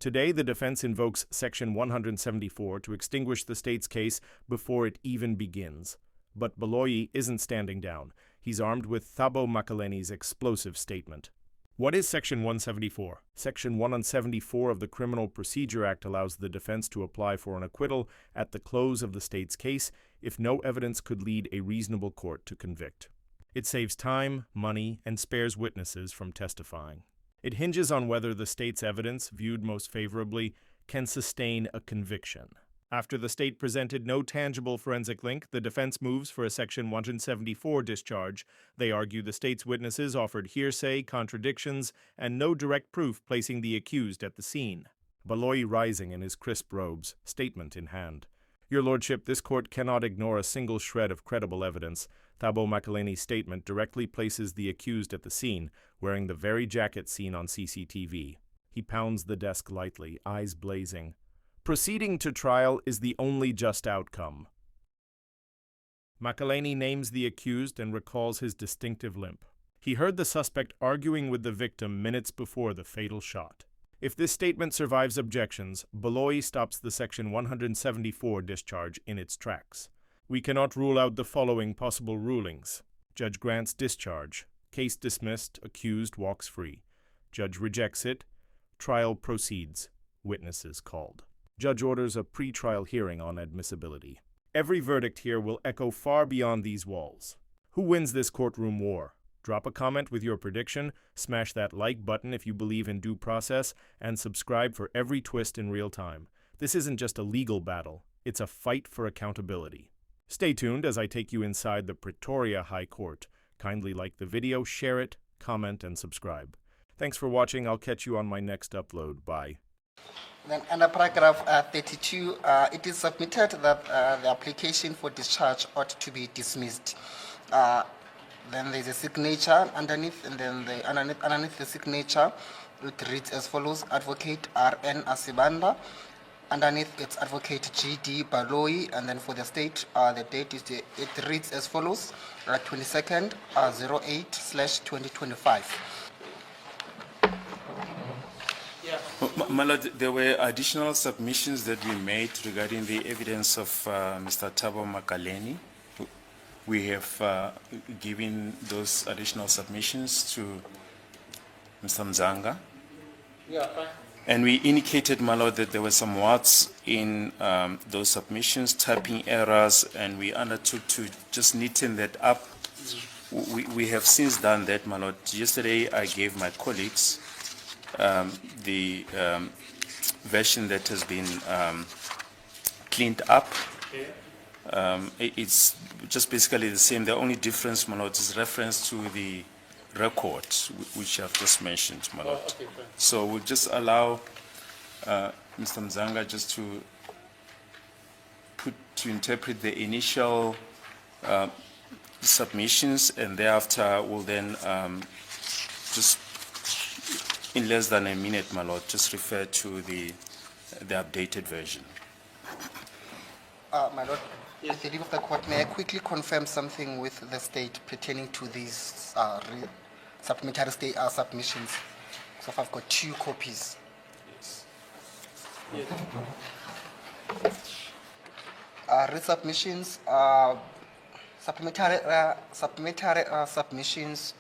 Today, the defense invokes Section 174 to extinguish the state's case before it even begins. But Baloyi isn't standing down. He's armed with Thabo Makeleni'S explosive statement. What is Section 174? Section 174 of the Criminal Procedure Act allows the defense to apply for an acquittal at the close of the state's case if no evidence could lead a reasonable court to convict. It saves time, money, and spares witnesses from testifying. It hinges on whether the state's evidence, viewed most favorably, can sustain a conviction. After the state presented no tangible forensic link, the defense moves for a Section 174 discharge. They argue the state's witnesses offered hearsay, contradictions, and no direct proof placing the accused at the scene. Baloyi rising in his crisp robes, statement in hand. Your Lordship, this court cannot ignore a single shred of credible evidence. Thabo Makeleni'S statement directly places the accused at the scene, wearing the very jacket seen on CCTV. He pounds the desk lightly, eyes blazing. Proceeding to trial is the only just outcome. Makeleni names the accused and recalls his distinctive limp. He heard the suspect arguing with the victim minutes before the fatal shot. If this statement survives objections, Baloyi stops the Section 174 discharge in its tracks. We cannot rule out the following possible rulings. Judge grants discharge. Case dismissed. Accused walks free. Judge rejects it. Trial proceeds. Witnesses called. Judge orders a pre-trial hearing on admissibility. Every verdict here will echo far beyond these walls. Who wins this courtroom war? Drop a comment with your prediction, smash that like button if you believe in due process, and subscribe for every twist in real time. This isn't just a legal battle, it's a fight for accountability. Stay tuned as I take you inside the Pretoria High Court. Kindly like the video, share it, comment, and subscribe. Thanks for watching. I'll catch you on my next upload. Bye. Then under paragraph 32, it is submitted that the application for discharge ought to be dismissed. Then there's a signature underneath, and then underneath the signature, it reads as follows: Advocate R.N. Asibanda. Underneath, it's Advocate G.D. Baloyi, and then for the state, the date is it reads as follows: 22nd 08/2025. My Lord, there were additional submissions that we made regarding the evidence of Mr. Thabo Makeleni. We have given those additional submissions to Mr. Mzanga. Yeah, fine. And we indicated, my Lord, that there were some words in those submissions, typing errors, and we undertook to just neaten that up. We have since done that, my Lord. Yesterday, I gave my colleagues the version that has been cleaned up. It's just basically the same. The only difference, my Lord, is reference to the record, which I've just mentioned, my Lord. Okay, so we'll just allow Mr. Mzanga just to interpret the initial submissions, and thereafter we'll then just in less than a minute, my Lord, just refer to the updated version. My Lord, with the leave of the court, may I quickly confirm something with the state pertaining to these supplementary state submissions? So I've got 2 copies. Yes. Resubmissions, supplementary submissions.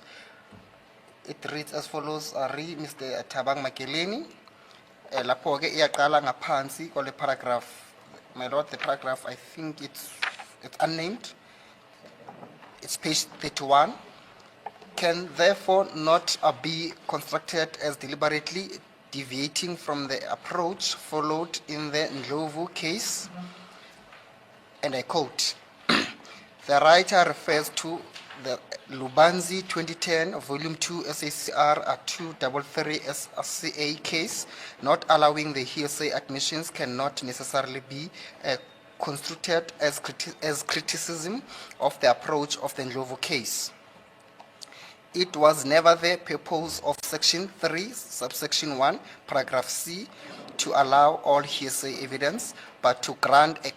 It reads as follows: Mr. Thabo Makeleni. Lapho ke iyaqala ngaphansi kwale paragraph. My Lord, the paragraph, I think it's unnamed. It's page 31. Can therefore not be construed as deliberately deviating from the approach followed in the Ndlovu case. And I quote: the writer refers to the Lubanzi 2010 Volume 2 SACR 233 SCA case. Not allowing the hearsay admissions cannot necessarily be construed as criticism of the approach of the Ndlovu case. It was never the purpose of Section 3, subsection 1, paragraph C, to allow all hearsay evidence, but to grant a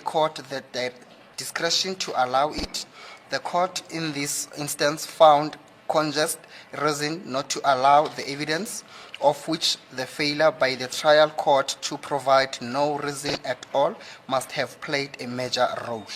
court the discretion to allow it. The court in this instance found cogent reason not to allow the evidence, of which the failure by the trial court to provide no reason at all must have played a major role.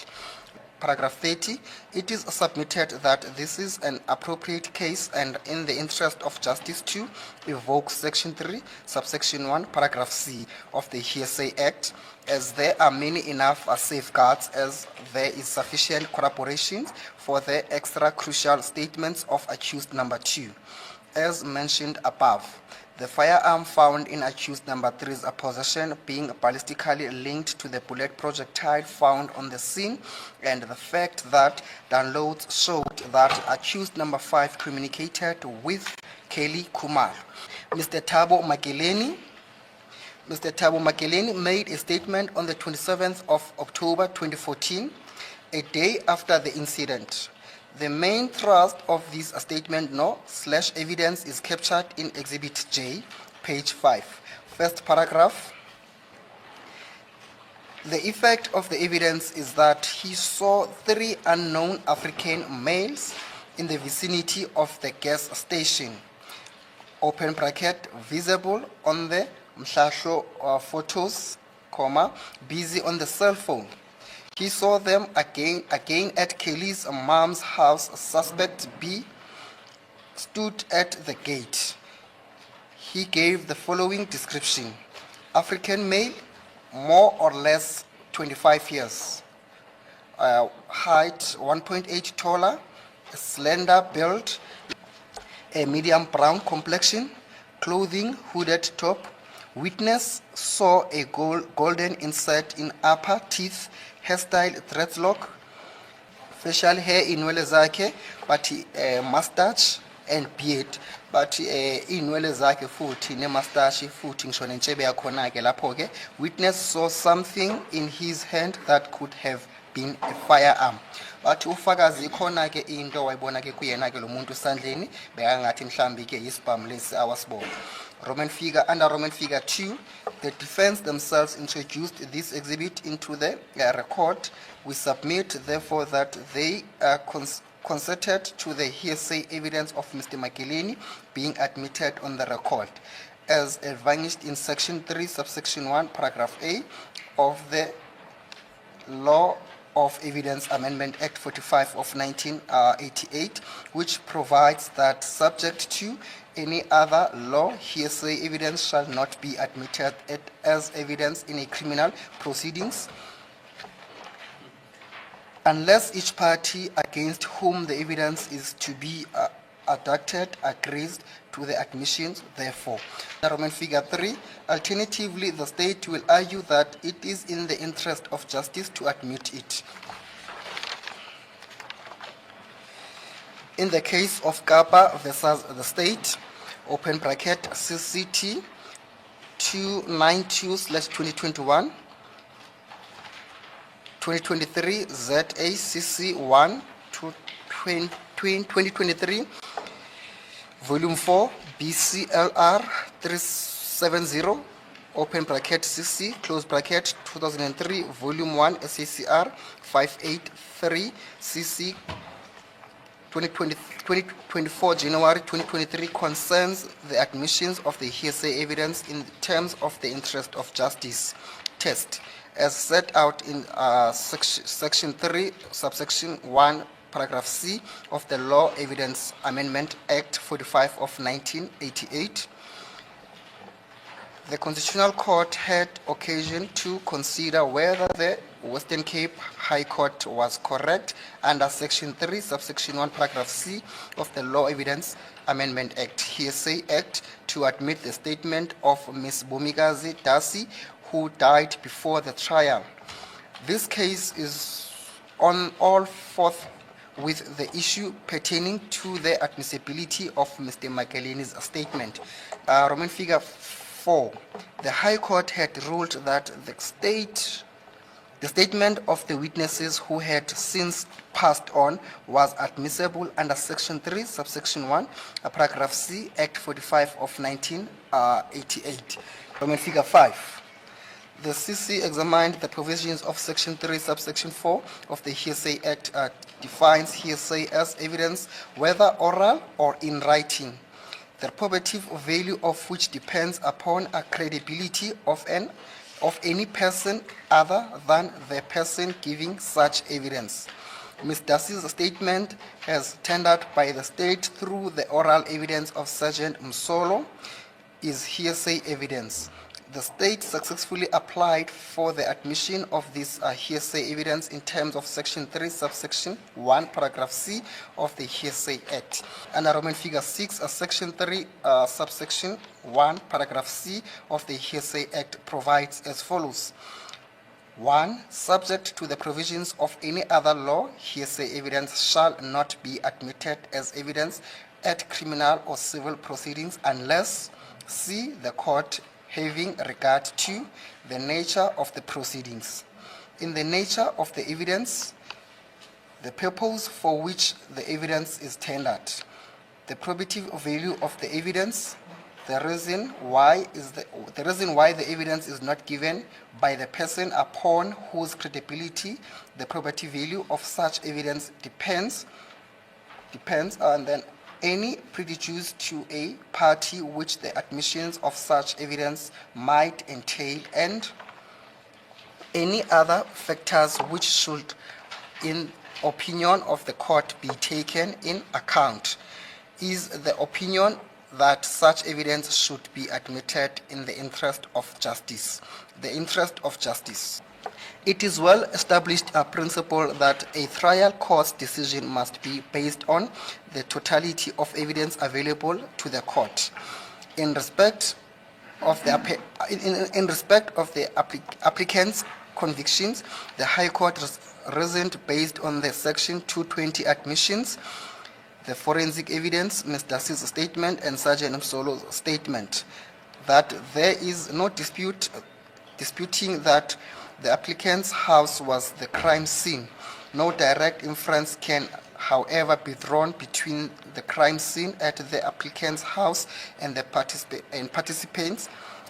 Paragraph 30, it is submitted that this is an appropriate case and in the interest of justice to evoke Section 3, subsection 1, paragraph C of the Hearsay Act, as there are many enough safeguards as there is sufficient corroboration for the extra crucial statements of accused number 2. As mentioned above, the firearm found in accused number 3's possession being ballistically linked to the bullet projectile found on the scene, and the fact that downloads showed that accused number 5 communicated with Kelly Kumar. Mr. Thabo Makeleni made a statement on the 27th of October 2014, a day after the incident. The main thrust of this statement evidence is captured in Exhibit J, page 5. First paragraph. The effect of the evidence is that he saw 3 unknown African males in the vicinity of the gas station, open bracket, visible on the Mhlahlo photos, busy on the cell phone. He saw them again at Kelly's mom's house. Suspect B stood at the gate. He gave the following description: African male, more or less 25 years, height 1.8 taller, slender build, a medium brown complexion, clothing hooded top. Witness saw a golden insert in upper teeth, hairstyle dreadlock, facial hair inwele zakhe, but mustache and beard, but inwele zakhe futhi ne mustache futhi ngisho nentshebe yakhona ke lapho ke. Witness saw something in his hand that could have been a firearm. Bathi ufakazi ikhona ke into wayibona ke kuyena ke lo muntu sandleni bekangathi mhlambi ke yisibhamu lesi awasibona. Under Roman figure 2, the defense themselves introduced this exhibit into the record. We submit, therefore, that they consented to the hearsay evidence of Mr. Makeleni being admitted on the record, as advanced in Section 3, subsection 1, paragraph A of the Law of Evidence Amendment Act 45 of 1988, which provides that subject to any other law, hearsay evidence shall not be admitted as evidence in a criminal proceedings unless each party against whom the evidence is to be adduced agrees to the admissions, therefore. Roman figure 3, alternatively, the state will argue that it is in the interest of justice to admit it. In the case of Kapa versus the state, open bracket, CCT 292/2021, 2023 ZACC 1 to 2023, volume 4, BCLR 370, open bracket CC, close bracket, 2003, volume 1, SACR 583, CC 2024 January 2023, concerns the admissions of the hearsay evidence in terms of the interest of justice test, as set out in Section 3, subsection 1, paragraph C of the Law Evidence Amendment Act 45 of 1988. The Constitutional Court had occasion to consider whether the Western Cape High Court was correct under Section 3, subsection 1, paragraph C of the Law Evidence Amendment Act, Hearsay Act, to admit the statement of Ms. Bomikazi Dasi, who died before the trial. This case is on all fourth with the issue pertaining to the admissibility of Mr. Makeleni'S statement. Roman figure 4, the High Court had ruled that the statement of the witnesses who had since passed on was admissible under Section 3, subsection 1, paragraph C, Act 45 of 1988. Roman figure 5. The CC examined the provisions of Section 3, subsection 4 of the Hearsay Act defines hearsay as evidence, whether oral or in writing, the probative value of which depends upon a credibility of any person other than the person giving such evidence. Ms. Darcy's statement as tendered by the state through the oral evidence of Sergeant Msolo is hearsay evidence. The state successfully applied for the admission of this hearsay evidence in terms of Section 3, subsection 1, paragraph C of the Hearsay Act. Under Roman figure 6, Section 3, subsection 1, paragraph C of the Hearsay Act provides as follows. 1. Subject to the provisions of any other law, hearsay evidence shall not be admitted as evidence at criminal or civil proceedings unless C. The court having regard to the nature of the proceedings. In the nature of the evidence, the purpose for which the evidence is tendered, the probative value of the evidence, the reason why the evidence is not given by the person upon whose credibility the probative value of such evidence depends, and then any prejudice to a party which the admissions of such evidence might entail, and any other factors which should, in opinion of the court, be taken in account. Is the opinion that such evidence should be admitted in the interest of justice. The interest of justice. It is well established a principle that a trial court's decision must be based on the totality of evidence available to the court. In respect of the applicant's convictions, the High Court reasoned based on the Section 220 admissions, the forensic evidence, Ms. Darcy's statement, and Sergeant Msolo's statement, that there is no disputing that the applicant's house was the crime scene. No direct inference can, however, be drawn between the crime scene at the applicant's house and the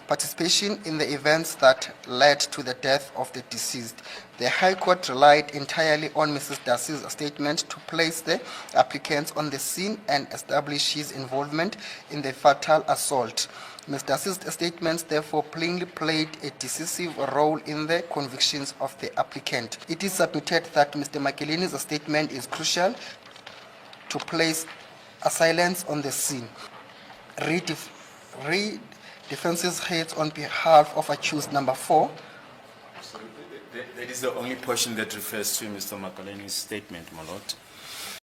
participation in the events that led to the death of the deceased. The High Court relied entirely on Mrs. Darcy's statement to place the applicant on the scene and establish his involvement in the fatal assault. Ms. Darcy's statements therefore plainly played a decisive role in the convictions of the applicant. It is submitted that Mr. Makeleni'S statement is crucial to place assailants on the scene. Defense's heads on behalf of accused number 4. That is the only portion that refers to Mr. Makeleni'S statement, my lord.